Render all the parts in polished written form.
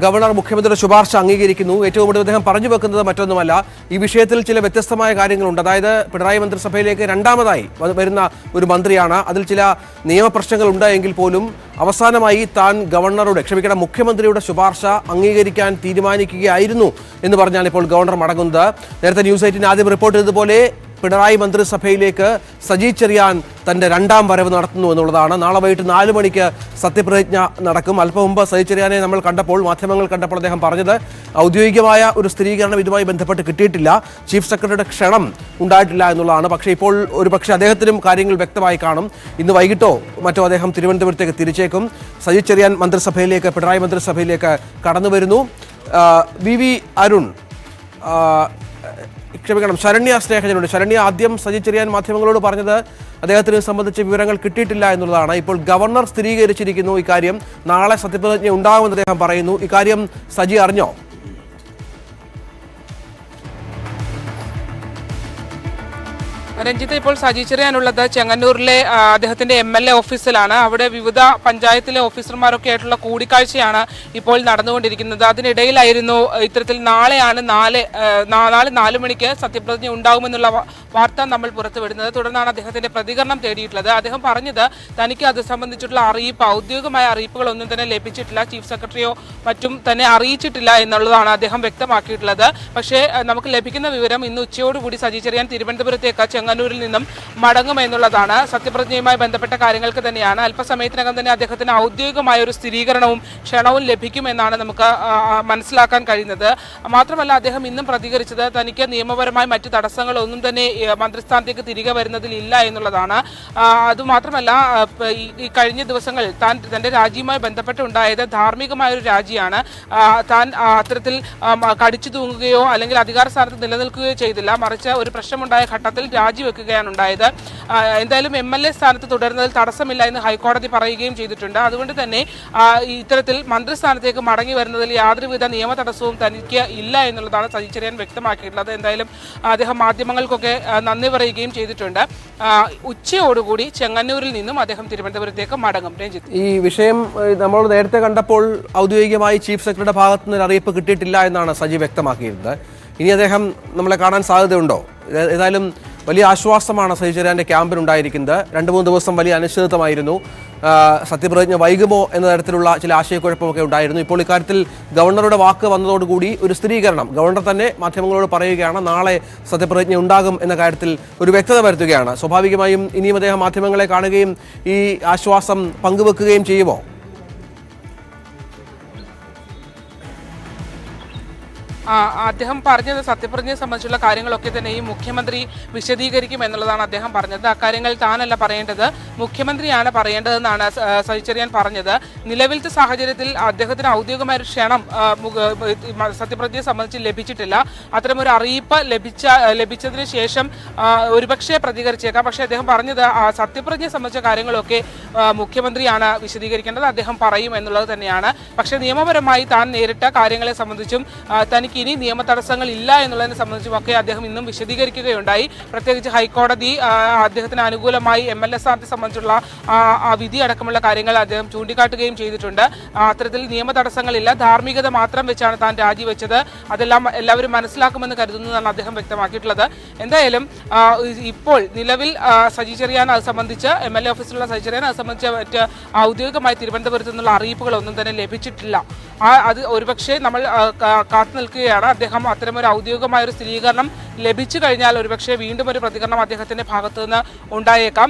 Governor മുഖ്യമന്ത്രിയുടെ ശുപാർശ അംഗീകരിക്കുന്നു. ഏറ്റവും കൂടുതൽ അദ്ദേഹം പറഞ്ഞു വെക്കുന്നത് മറ്റൊന്നുമല്ല, ഈ വിഷയത്തിൽ ചില വ്യത്യസ്തമായ കാര്യങ്ങളുണ്ട്. അതായത് പിണറായി മന്ത്രിസഭയിലേക്ക് രണ്ടാമതായി വരുന്ന ഒരു മന്ത്രിയാണ്. അതിൽ ചില നിയമപ്രശ്നങ്ങൾ ഉണ്ടായെങ്കിൽ പോലും അവസാനമായി താൻ മുഖ്യമന്ത്രിയുടെ ശുപാർശ അംഗീകരിക്കാൻ തീരുമാനിക്കുകയായിരുന്നു എന്ന് പറഞ്ഞാണ് ഇപ്പോൾ ഗവർണർ മടങ്ങുന്നത്. നേരത്തെ ന്യൂസ് 18 ആദ്യം റിപ്പോർട്ട് ചെയ്തതുപോലെ പിണറായി മന്ത്രിസഭയിലേക്ക് സജി ചെറിയാൻ തന്റെ രണ്ടാം വരവ് നടത്തുന്നു എന്നുള്ളതാണ്. നാളെ വൈകിട്ട് 4 മണിക്ക് സത്യപ്രതിജ്ഞ നടക്കും. അല്പം മുമ്പ് സജി ചെറിയാനെ നമ്മൾ മാധ്യമങ്ങൾ കണ്ടപ്പോൾ അദ്ദേഹം പറഞ്ഞത് ഔദ്യോഗികമായ ഒരു സ്ഥിരീകരണം ഇതുമായി ബന്ധപ്പെട്ട് കിട്ടിയിട്ടില്ല, ചീഫ് സെക്രട്ടറിയുടെ ക്ഷണം ഉണ്ടായിട്ടില്ല എന്നുള്ളതാണ്. പക്ഷേ ഇപ്പോൾ ഒരുപക്ഷെ അദ്ദേഹത്തിനും കാര്യങ്ങൾ വ്യക്തമായി കാണും. ഇന്ന് വൈകിട്ടോ മറ്റോ അദ്ദേഹം തിരുവനന്തപുരത്തേക്ക് തിരിച്ചേക്കും. സജി ചെറിയാൻ പിണറായി മന്ത്രിസഭയിലേക്ക് കടന്നു വരുന്നു. വി അരുൺ, ശരണ്യ സ്നേഹജനുണ്ട്. ശരണ്യ, ആദ്യം സജി ചെറിയാൻ മാധ്യമങ്ങളോട് പറഞ്ഞത് അദ്ദേഹത്തിന് സംബന്ധിച്ച വിവരങ്ങൾ കിട്ടിയിട്ടില്ല എന്നുള്ളതാണ്. ഇപ്പോൾ ഗവർണർ സ്ഥിരീകരിച്ചിരിക്കുന്നു ഇക്കാര്യം. നാളെ സത്യപ്രതിജ്ഞ ഉണ്ടാകുമെന്ന് അദ്ദേഹം പറയുന്നു. ഇക്കാര്യം സജി അറിഞ്ഞോ? രഞ്ജിത്ത്, ഇപ്പോൾ സജി ചെറിയാനുള്ളത് ചെങ്ങന്നൂരിലെ അദ്ദേഹത്തിന്റെ MLA ഓഫീസിലാണ്. അവിടെ വിവിധ പഞ്ചായത്തിലെ ഓഫീസർമാരൊക്കെ ആയിട്ടുള്ള കൂടിക്കാഴ്ചയാണ് ഇപ്പോൾ നടന്നുകൊണ്ടിരിക്കുന്നത്. അതിനിടയിലായിരുന്നു ഇത്തരത്തിൽ നാളെ 4 മണിക്ക് സത്യപ്രതിജ്ഞ ഉണ്ടാകുമെന്നുള്ള വാർത്ത നമ്മൾ പുറത്തുവിടുന്നത്. തുടർന്നാണ് അദ്ദേഹത്തിന്റെ പ്രതികരണം തേടിയിട്ടുള്ളത്. അദ്ദേഹം പറഞ്ഞത് തനിക്ക് അത് സംബന്ധിച്ചിട്ടുള്ള ഔദ്യോഗികമായ അറിയിപ്പുകളൊന്നും തന്നെ ലഭിച്ചിട്ടില്ല, ചീഫ് സെക്രട്ടറിയോ മറ്റും തന്നെ അറിയിച്ചിട്ടില്ല എന്നുള്ളതാണ് അദ്ദേഹം വ്യക്തമാക്കിയിട്ടുള്ളത്. പക്ഷേ നമുക്ക് ലഭിക്കുന്ന വിവരം ഇന്ന് ഉച്ചയോടുകൂടി സജി ചെറിയാൻ തിരുവനന്തപുരത്തേക്ക് ചെങ്ങന്നൂരിൽ നിന്നും മടങ്ങുമെന്നുള്ളതാണ്. സത്യപ്രതിജ്ഞയുമായി ബന്ധപ്പെട്ട കാര്യങ്ങൾക്ക് തന്നെയാണ്. അല്പസമയത്തിനകം തന്നെ അദ്ദേഹത്തിന് ഔദ്യോഗികമായ ഒരു സ്ഥിരീകരണവും ക്ഷണവും ലഭിക്കുമെന്നാണ് നമുക്ക് മനസ്സിലാക്കാൻ കഴിയുന്നത്. മാത്രമല്ല, അദ്ദേഹം ഇന്നും പ്രതികരിച്ചത് തനിക്ക് നിയമപരമായ മറ്റു തടസ്സങ്ങളൊന്നും തന്നെ മന്ത്രിസ്ഥാനത്തേക്ക് തിരികെ വരുന്നതിലില്ല എന്നുള്ളതാണ്. അതുമാത്രമല്ല, ഈ കഴിഞ്ഞ ദിവസങ്ങൾ തന്റെ രാജിയുമായി ബന്ധപ്പെട്ടുണ്ടായത് ധാർമ്മികമായ ഒരു രാജിയാണ്. താൻ അത്തരത്തിൽ കടിച്ചു തൂങ്ങുകയോ അല്ലെങ്കിൽ അധികാര സ്ഥാനത്ത് നിലനിൽക്കുകയോ ചെയ്തില്ല, മറിച്ച് ഒരു പ്രശ്നമുണ്ടായ ഘട്ടത്തിൽ രാജിവെക്കുകയാണ് ഉണ്ടായത്. എന്തായാലും MLA സ്ഥാനത്ത് തുടരുന്നതിൽ തടസ്സമില്ല എന്ന് ഹൈക്കോടതി പറയുകയും ചെയ്തിട്ടുണ്ട്. അതുകൊണ്ട് തന്നെ ഇത്തരത്തിൽ മന്ത്രിസ്ഥാനത്തേക്ക് മടങ്ങി വരുന്നതിൽ യാതൊരുവിധ നിയമ തടസ്സവും തനിക്ക് ഇല്ല എന്നുള്ളതാണ് സജി ചെറിയാൻ വ്യക്തമാക്കിയിട്ടുള്ളത്. എന്തായാലും അദ്ദേഹം മാധ്യമങ്ങൾക്കൊക്കെ നന്ദി പറയുകയും ചെയ്തിട്ടുണ്ട്. ഉച്ചയോടുകൂടി ചെങ്ങന്നൂരിൽ നിന്നും അദ്ദേഹം തിരുവനന്തപുരത്തേക്ക് മടങ്ങും. രഞ്ജിത്ത്, ഈ വിഷയം നമ്മൾ നേരത്തെ കണ്ടപ്പോൾ ഔദ്യോഗികമായി ചീഫ് സെക്രട്ടറിയുടെ ഭാഗത്തു നിന്ന് അറിയിപ്പ് കിട്ടിയിട്ടില്ല എന്നാണ് സജി വ്യക്തമാക്കിയിരുന്നത്. ഇനി അദ്ദേഹം നമ്മളെ കാണാൻ സാധ്യതയുണ്ടോ? ഏതായാലും വലിയ ആശ്വാസമാണ് സജി ചെറിയാന്റെ ക്യാമ്പിനുണ്ടായിരിക്കുന്നത്. 2-3 ദിവസം വലിയ അനിശ്ചിതത്വമായിരുന്നു. സത്യപ്രതിജ്ഞ വൈകുമോ എന്ന തരത്തിലുള്ള ചില ആശയക്കുഴപ്പമൊക്കെ ഉണ്ടായിരുന്നു. ഇപ്പോൾ ഇക്കാര്യത്തിൽ ഗവർണറുടെ വാക്ക് വന്നതോടുകൂടി ഒരു സ്ഥിരീകരണം ഗവർണർ തന്നെ മാധ്യമങ്ങളോട് പറയുകയാണ്. നാളെ സത്യപ്രതിജ്ഞ ഉണ്ടാകും എന്ന കാര്യത്തിൽ ഒരു വ്യക്തത വരുത്തുകയാണ്. സ്വാഭാവികമായും ഇനിയും അദ്ദേഹം മാധ്യമങ്ങളെ കാണുകയും ഈ ആശ്വാസം പങ്കുവെക്കുകയും ചെയ്യുമോ? അദ്ദേഹം പറഞ്ഞത് സത്യപ്രതിജ്ഞയെ സംബന്ധിച്ചുള്ള കാര്യങ്ങളൊക്കെ തന്നെ ഈ മുഖ്യമന്ത്രി വിശദീകരിക്കും എന്നുള്ളതാണ് അദ്ദേഹം പറഞ്ഞത്. അക്കാര്യങ്ങൾ താനല്ല പറയേണ്ടത്, മുഖ്യമന്ത്രിയാണ് പറയേണ്ടതെന്നാണ് സജി ചെറിയാൻ പറഞ്ഞത്. നിലവിലത്തെ സാഹചര്യത്തിൽ അദ്ദേഹത്തിന് ഔദ്യോഗികമായ ഒരു ക്ഷണം സത്യപ്രതിജ്ഞയെ സംബന്ധിച്ച് ലഭിച്ചിട്ടില്ല. അത്തരമൊരു അറിയിപ്പ് ലഭിച്ചതിന് ശേഷം ഒരുപക്ഷെ പ്രതികരിച്ചേക്കാം. പക്ഷേ അദ്ദേഹം പറഞ്ഞത് സത്യപ്രതിജ്ഞയെ സംബന്ധിച്ച കാര്യങ്ങളൊക്കെ മുഖ്യമന്ത്രിയാണ് വിശദീകരിക്കേണ്ടത്, അദ്ദേഹം പറയും എന്നുള്ളത് തന്നെയാണ്. പക്ഷേ നിയമപരമായി താൻ നേരിട്ട കാര്യങ്ങളെ സംബന്ധിച്ചും തനിക്ക് ഇനി നിയമ തടസ്സങ്ങൾ ഇല്ല എന്നുള്ളതിനെ സംബന്ധിച്ചുമൊക്കെ അദ്ദേഹം ഇന്നും വിശദീകരിക്കുകയുണ്ടായി. പ്രത്യേകിച്ച് ഹൈക്കോടതി അദ്ദേഹത്തിന് അനുകൂലമായി MLA സ്ഥാനത്തെ സംബന്ധിച്ചുള്ള വിധി അടക്കമുള്ള കാര്യങ്ങൾ അദ്ദേഹം ചൂണ്ടിക്കാട്ടുകയും ചെയ്തിട്ടുണ്ട്. അത്തരത്തിൽ നിയമ തടസ്സങ്ങളില്ല, ധാർമ്മികത മാത്രം വെച്ചാണ് താൻ രാജിവെച്ചത്, അതെല്ലാം എല്ലാവരും മനസ്സിലാക്കുമെന്ന് കരുതുന്നതാണ് അദ്ദേഹം വ്യക്തമാക്കിയിട്ടുള്ളത്. എന്തായാലും ഇപ്പോൾ നിലവിൽ സജി ചെറിയാൻ അത് സംബന്ധിച്ച് MLA ഓഫീസിലുള്ള സജി ചെറിയാൻ അത് സംബന്ധിച്ച് മറ്റ് ഔദ്യോഗികമായി തിരുവനന്തപുരത്ത് നിന്നുള്ള അറിയിപ്പുകളൊന്നും തന്നെ ലഭിച്ചിട്ടില്ല. അത് ഒരുപക്ഷെ നമ്മൾ കാത്തു നിൽക്കുകയാണ്. അദ്ദേഹം അത്തരമൊരു ഔദ്യോഗികമായ ഒരു സ്ഥിരീകരണം ലഭിച്ചു കഴിഞ്ഞാൽ ഒരുപക്ഷെ വീണ്ടും ഒരു പ്രതികരണം അദ്ദേഹത്തിന്റെ ഭാഗത്തു നിന്ന് ഉണ്ടായേക്കാം.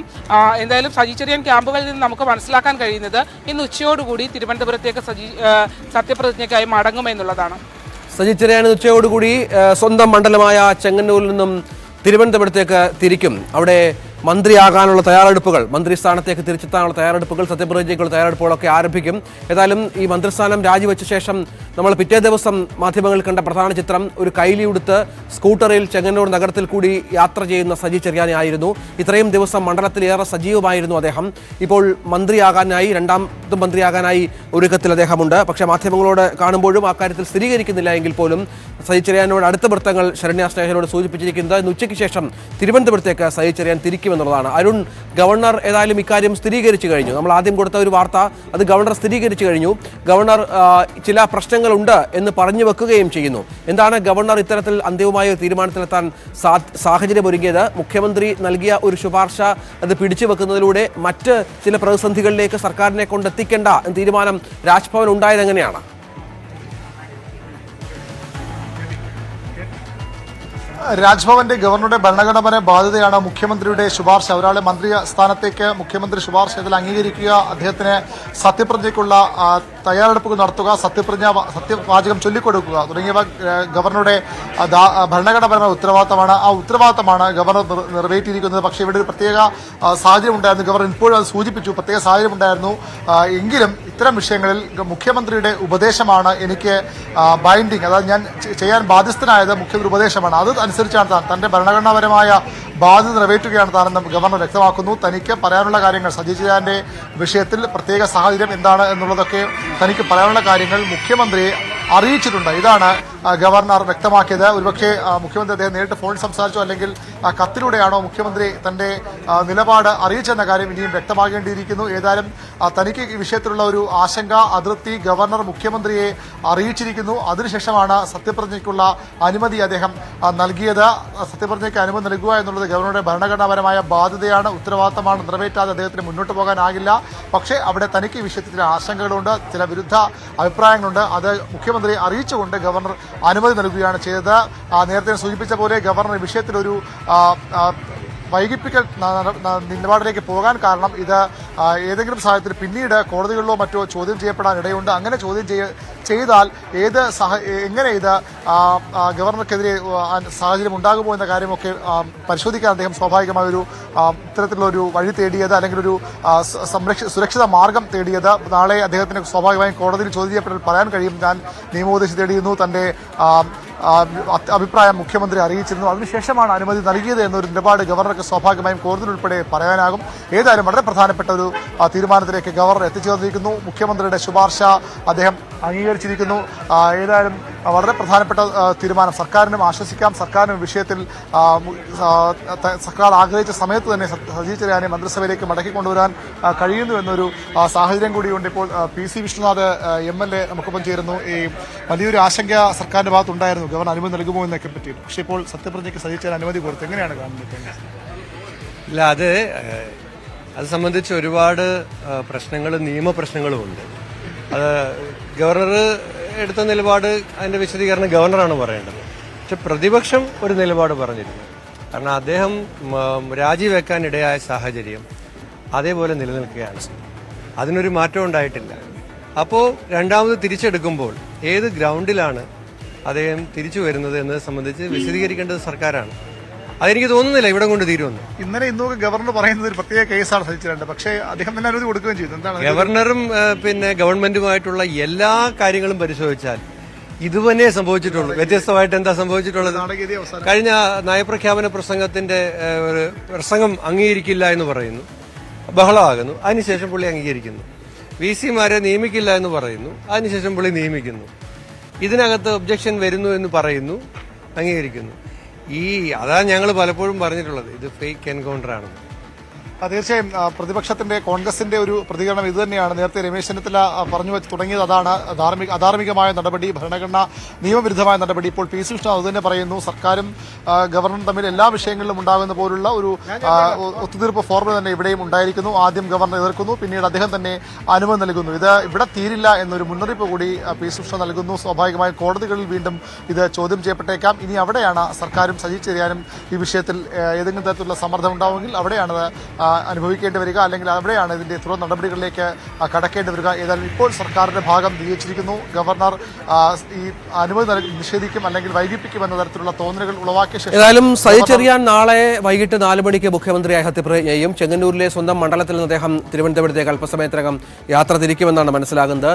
എന്തായാലും സജി ചെറിയാൻ ക്യാമ്പുകളിൽ നിന്ന് നമുക്ക് മനസ്സിലാക്കാൻ കഴിയുന്നത് ഇന്ന് ഉച്ചയോടുകൂടി തിരുവനന്തപുരത്തേക്ക് സത്യപ്രതിജ്ഞയ്ക്കായി മടങ്ങുമെന്നുള്ളതാണ്. സജി ചെറിയാൻ ഉച്ചയോടുകൂടി സ്വന്തം മണ്ഡലമായ ചെങ്ങന്നൂരിൽ നിന്നും തിരുവനന്തപുരത്തേക്ക് തിരിക്കും. അവിടെ മന്ത്രിയാകാനുള്ള തയ്യാറെടുപ്പുകൾ, മന്ത്രിസ്ഥാനത്തേക്ക് തിരിച്ചെത്താനുള്ള തയ്യാറെടുപ്പുകൾ, സത്യപ്രതിജ്ഞയ്ക്കുള്ള തയ്യാറെടുപ്പുകളൊക്കെ ആരംഭിക്കും. ഏതായാലും ഈ മന്ത്രിസ്ഥാനം രാജിവെച്ച ശേഷം നമ്മൾ പിറ്റേ ദിവസം മാധ്യമങ്ങളിൽ കണ്ട പ്രധാന ചിത്രം ഒരു കൈലിയുടുത്ത് സ്കൂട്ടറിൽ ചെങ്ങന്നൂർ നഗരത്തിൽ കൂടി യാത്ര ചെയ്യുന്ന സജി ചെറിയാനെ ആയിരുന്നു. ഇത്രയും ദിവസം മണ്ഡലത്തിലേറെ സജീവമായിരുന്നു അദ്ദേഹം. ഇപ്പോൾ രണ്ടാമതും മന്ത്രിയാകാനായി ഒരുക്കത്തിൽ അദ്ദേഹമുണ്ട്. പക്ഷേ മാധ്യമങ്ങളോട് കാണുമ്പോഴും ആ കാര്യത്തിൽ സ്ഥിരീകരിക്കുന്നില്ല എങ്കിൽ പോലും സജി ചെറിയാനോട് അടുത്ത വൃത്തങ്ങൾ ശരണ്യ സ്നേഹനോട് സൂചിപ്പിച്ചിരിക്കുന്നത് ഇന്ന് ഉച്ചയ്ക്ക് ശേഷം തിരുവനന്തപുരത്തേക്ക് സജി ചെറിയാൻ തിരിക്കും യാഥാർത്ഥ്യമായിരിക്കുമെന്നുള്ളതാണ്. അരുൺ, ഗവർണർ ഏതായാലും ഇക്കാര്യം സ്ഥിരീകരിച്ചു കഴിഞ്ഞു. നമ്മൾ ആദ്യം കൊടുത്ത ഒരു വാർത്ത അത് ഗവർണർ സ്ഥിരീകരിച്ചു കഴിഞ്ഞു. ഗവർണർ ചില പ്രശ്നങ്ങളുണ്ട് എന്ന് പറഞ്ഞു വെക്കുകയും ചെയ്യുന്നു. എന്താണ് ഗവർണർ ഇത്തരത്തിൽ അന്തിമമായ ഒരു തീരുമാനത്തിലെത്താൻ സാഹചര്യം ഒരുങ്ങിയത്? മുഖ്യമന്ത്രി നൽകിയ ഒരു ശുപാർശ അത് പിടിച്ചു വെക്കുന്നതിലൂടെ മറ്റ് ചില പ്രതിസന്ധികളിലേക്ക് സർക്കാരിനെ കൊണ്ടെത്തിക്കേണ്ട തീരുമാനം രാജ്ഭവൻ ഉണ്ടായത് എങ്ങനെയാണ്? രാജ്ഭവന്റെ ഗവർണറുടെ ഭരണഘടനാപരമായ ബാധ്യതയാണ് മുഖ്യമന്ത്രിയുടെ ശുപാർശ. ഒരാളെ മന്ത്രി സ്ഥാനത്തേക്ക് മുഖ്യമന്ത്രി ശുപാർശ ചെയ്താൽ അംഗീകരിക്കുക, അദ്ദേഹത്തിന് സത്യപ്രതിജ്ഞയ്ക്കുള്ള തയ്യാറെടുപ്പുകൾ നടത്തുക, സത്യവാചകം ചൊല്ലിക്കൊടുക്കുക തുടങ്ങിയവ ഗവർണറുടെ ഭരണഘടനാപരമായ ഉത്തരവാദിത്തമാണ്. ആ ഉത്തരവാദിത്തമാണ് ഗവർണർ നിറവേറ്റിയിരിക്കുന്നത്. പക്ഷേ ഇവിടെ ഒരു പ്രത്യേക സാഹചര്യം ഉണ്ടായിരുന്നു. ഗവർണർ ഇപ്പോഴും അത് സൂചിപ്പിച്ചു, പ്രത്യേക സാഹചര്യം ഉണ്ടായിരുന്നു. എങ്കിലും ഇത്തരം വിഷയങ്ങളിൽ മുഖ്യമന്ത്രിയുടെ ഉപദേശമാണ് എനിക്ക് ബൈൻഡിങ്, അതായത് ഞാൻ ചെയ്യാൻ ബാധ്യസ്ഥനായത് മുഖ്യമന്ത്രി ഉപദേശമാണ്. അത് അനുസരിച്ചാണ് തന്റെ ഭരണഘടനാപരമായ ബാധ്യത നിറവേറ്റുകയാണ് താനെന്ന് ഗവർണർ വ്യക്തമാക്കുന്നു. തനിക്ക് പറയാനുള്ള കാര്യങ്ങൾ, സജി ചെറിയാന്റെ വിഷയത്തിൽ പ്രത്യേക സാഹചര്യം എന്താണ് എന്നുള്ളതൊക്കെ തനിക്ക് പറയാനുള്ള കാര്യങ്ങൾ മുഖ്യമന്ത്രിയെ അറിയിച്ചിട്ടുണ്ട്. ഇതാണ് ഗവർണർ വ്യക്തമാക്കിയത്. ഒരുപക്ഷെ മുഖ്യമന്ത്രി അദ്ദേഹം നേരിട്ട് ഫോണിൽ സംസാരിച്ചോ അല്ലെങ്കിൽ കത്തിലൂടെയാണോ മുഖ്യമന്ത്രി തന്റെ നിലപാട് അറിയിച്ചെന്ന കാര്യം ഇനിയും വ്യക്തമാകേണ്ടിയിരിക്കുന്നു. ഏതായാലും തനിക്ക് ഈ വിഷയത്തിലുള്ള ഒരു ആശങ്ക, അതൃപ്തി ഗവർണർ മുഖ്യമന്ത്രിയെ അറിയിച്ചിരിക്കുന്നു. അതിനുശേഷമാണ് സത്യപ്രതിജ്ഞയ്ക്കുള്ള അനുമതി അദ്ദേഹം നൽകിയത്. സത്യപ്രതിജ്ഞയ്ക്ക് അനുമതി നൽകുക എന്നുള്ളത് ഗവർണറുടെ ഭരണഘടനാപരമായ ബാധ്യതയാണ്, ഉത്തരവാദിത്തമാണ്. നിറവേറ്റാതെ അദ്ദേഹത്തിന് മുന്നോട്ട് പോകാനാകില്ല. പക്ഷേ അവിടെ തനിക്ക് ഈ വിഷയത്തിൽ ചില ആശങ്കകളുണ്ട്, ചില വിരുദ്ധ അഭിപ്രായങ്ങളുണ്ട്. അത് മുഖ്യമന്ത്രി അറിയിച്ചുകൊണ്ട് ഗവർണർ അനുമതി നൽകുകയാണ് ചെയ്തത്. നേരത്തെ സൂചിപ്പിച്ച പോലെ ഗവർണർ ഈ വിഷയത്തിലൊരു വൈകിപ്പിക്കൽ നിലപാടിലേക്ക് പോകാൻ കാരണം ഇത് ഏതെങ്കിലും സാഹചര്യത്തിൽ പിന്നീട് കോടതികളിലോ മറ്റോ ചോദ്യം ചെയ്യപ്പെടാൻ ഇടയുണ്ട്. അങ്ങനെ ചോദ്യം ചെയ്താൽ എങ്ങനെ ഇത് ഗവർണർക്കെതിരെ സാഹചര്യം ഉണ്ടാകുമോ എന്ന കാര്യമൊക്കെ പരിശോധിക്കാൻ അദ്ദേഹം സ്വാഭാവികമായ ഒരു ഇത്തരത്തിലുള്ള ഒരു വഴി തേടിയത്, അല്ലെങ്കിൽ ഒരു സുരക്ഷിത മാർഗം തേടിയത്. നാളെ അദ്ദേഹത്തിന് സ്വാഭാവികമായും കോടതിയിൽ ചോദ്യം ചെയ്യപ്പെട്ടാൽ പറയാൻ കഴിയും, ഞാൻ നിയമോപദേശം തേടിയിരുന്നു, തന്റെ അഭിപ്രായം മുഖ്യമന്ത്രി അറിയിച്ചിരുന്നു, അതിനുശേഷമാണ് അനുമതി നൽകിയത് എന്നൊരു നിലപാട് ഗവർണർക്ക് സ്വാഭാവികമായും കോടതിയിൽ ഉൾപ്പെടെ പറയാനാകും. ഏതായാലും വളരെ പ്രധാനപ്പെട്ട ഒരു തീരുമാനത്തിലേക്ക് ഗവർണർ എത്തിച്ചേർന്നിരിക്കുന്നു. മുഖ്യമന്ത്രിയുടെ ശുപാർശ അദ്ദേഹം അംഗീകരിച്ചിരിക്കുന്നു. ഏതായാലും വളരെ പ്രധാനപ്പെട്ട തീരുമാനം. സർക്കാരിനും ആശ്വസിക്കാം, സർക്കാരിനും വിഷയത്തിൽ സർക്കാർ ആഗ്രഹിച്ച സമയത്ത് തന്നെ സജി ചെറിയാനെ മന്ത്രിസഭയിലേക്ക് മടക്കിക്കൊണ്ടുവരാൻ കഴിയുന്നു എന്നൊരു സാഹചര്യം കൂടിയുണ്ട്. ഇപ്പോൾ PC വിഷ്ണുനാഥ് MLA നമുക്കൊപ്പം ചേരുന്നു. ഈ വലിയൊരു ആശങ്ക സർക്കാരിന്റെ ഭാഗത്തുണ്ടായിരുന്നു, ഗവർണർ അനുമതി നൽകുമോ എന്നൊക്കെ പറ്റി. പക്ഷേ ഇപ്പോൾ സത്യപ്രതിജ്ഞയ്ക്ക് സജി ചെറിയാൻ അനുമതി കൊടുത്തു. എങ്ങനെയാണ് കാണുന്നത്? ഇല്ല, അത് സംബന്ധിച്ച് ഒരുപാട് പ്രശ്നങ്ങളും നിയമപ്രശ്നങ്ങളും ഉണ്ട്. അത് ഗവർണർ എടുത്ത നിലപാട്, അതിന്റെ വിശദീകരണം ഗവർണറാണ് പറയേണ്ടത്. പക്ഷെ പ്രതിപക്ഷം ഒരു നിലപാട് പറഞ്ഞിരുന്നു. കാരണം അദ്ദേഹം രാജിവെക്കാൻ ഇടയായ സാഹചര്യം അതേപോലെ നിലനിൽക്കുകയാണ്, അതിനൊരു മാറ്റം ഉണ്ടായിട്ടില്ല. അപ്പോൾ രണ്ടാമത് തിരിച്ചെടുക്കുമ്പോൾ ഏത് ഗ്രൗണ്ടിലാണ് അദ്ദേഹം തിരിച്ചു വരുന്നത് എന്നത് സംബന്ധിച്ച് വിശദീകരിക്കേണ്ടത് സർക്കാരാണ്. അതെനിക്ക് തോന്നുന്നില്ല ഇവിടെ കൊണ്ട് തീരുമെന്ന്. ഇന്നലെ ഇന്നൊക്കെ ഗവർണർ പറയുന്നത് ഒരു പ്രത്യേക കേസാണ് സഹിച്ചിട്ടുണ്ട്, പക്ഷേ അദ്ദേഹം തന്നെ അനുമതി കൊടുക്കുകയും ചെയ്തു. എന്താണ് ഗവർണറും പിന്നെ ഗവൺമെന്റുമായിട്ടുള്ള എല്ലാ കാര്യങ്ങളും പരിശോധിച്ചാൽ ഇതുതന്നെ സംഭവിച്ചിട്ടുള്ളൂ. വ്യത്യസ്തമായിട്ട് എന്താ സംഭവിച്ചിട്ടുള്ളത്? കഴിഞ്ഞ നയപ്രഖ്യാപന പ്രസംഗത്തിന്റെ ഒരു പ്രസംഗം അംഗീകരിക്കില്ല എന്ന് പറയുന്നു, ബഹളമാകുന്നു, അതിനുശേഷം പുള്ളി അംഗീകരിക്കുന്നു. VC-മാരെ നിയമിക്കില്ല എന്ന് പറയുന്നു, അതിനുശേഷം പുള്ളി നിയമിക്കുന്നു. ഇതിനകത്ത് ഒബ്ജക്ഷൻ വരുന്നു എന്ന് പറയുന്നു, അംഗീകരിക്കുന്നു. അതാണ് ഞങ്ങൾ പലപ്പോഴും പറഞ്ഞിട്ടുള്ളത്, ഇത് ഫേക്ക് എൻകൗണ്ടർ ആണെന്ന്. തീർച്ചയായും പ്രതിപക്ഷത്തിന്റെ, കോൺഗ്രസിന്റെ ഒരു പ്രതികരണം ഇതുതന്നെയാണ്. നേരത്തെ രമേശ് ചെന്നിത്തല പറഞ്ഞു വെച്ച് തുടങ്ങിയത് അതാണ്, അധാർമികമായ നടപടി, ഭരണഘടനാ നിയമവിരുദ്ധമായ നടപടി. ഇപ്പോൾ PC വിഷ്ണു അത് തന്നെ പറയുന്നു. സർക്കാരും ഗവർണറും തമ്മിൽ എല്ലാ വിഷയങ്ങളിലും ഉണ്ടാകുന്ന പോലുള്ള ഒരു ഒത്തുതീർപ്പ് ഫോർമുല തന്നെ ഇവിടെയും ഉണ്ടായിരിക്കുന്നു. ആദ്യം ഗവർണർ എതിർക്കുന്നു, പിന്നീട് അദ്ദേഹം തന്നെ അനുമതി നൽകുന്നു. ഇത് ഇവിടെ തീരില്ല എന്നൊരു മുന്നറിയിപ്പ് കൂടി PC വിഷ്ണു നൽകുന്നു. സ്വാഭാവികമായും കോടതികളിൽ വീണ്ടും ഇത് ചോദ്യം ചെയ്യപ്പെട്ടേക്കാം. ഇനി അവിടെയാണ് സർക്കാരും സജി ചെറിയാനും ഈ വിഷയത്തിൽ ഏതെങ്കിലും തരത്തിലുള്ള സമ്മർദ്ദം ഉണ്ടാവുമെങ്കിൽ അവിടെയാണ് അനുഭവിക്കേണ്ടി വരിക, അല്ലെങ്കിൽ അവിടെയാണ് ഇതിന്റെ തുടർ നടപടികളിലേക്ക് കടക്കേണ്ടി വരിക. ഏതായാലും ഇപ്പോൾ സർക്കാരിന്റെ ഭാഗം നിശ്ചയിച്ചിരിക്കുന്നു. ഗവർണർ ഈ അനുമതി നിഷേധിക്കും അല്ലെങ്കിൽ വൈകിപ്പിക്കും എന്ന തരത്തിലുള്ള തോന്നലുകൾ ഉളവാക്കിയ ശേഷം ഏതായാലും സജി ചെറിയാൻ നാളെ വൈകിട്ട് 4 മണിക്ക് മുഖ്യമന്ത്രിയായി സത്യപ്രതിജ്ഞ ചെയ്യും. ചെങ്ങന്നൂരിലെ സ്വന്തം മണ്ഡലത്തിൽ നിന്ന് അദ്ദേഹം തിരുവനന്തപുരത്തേക്ക് അല്പസമയത്തിനകം യാത്ര തിരിക്കുമെന്നാണ് മനസ്സിലാകുന്നത്.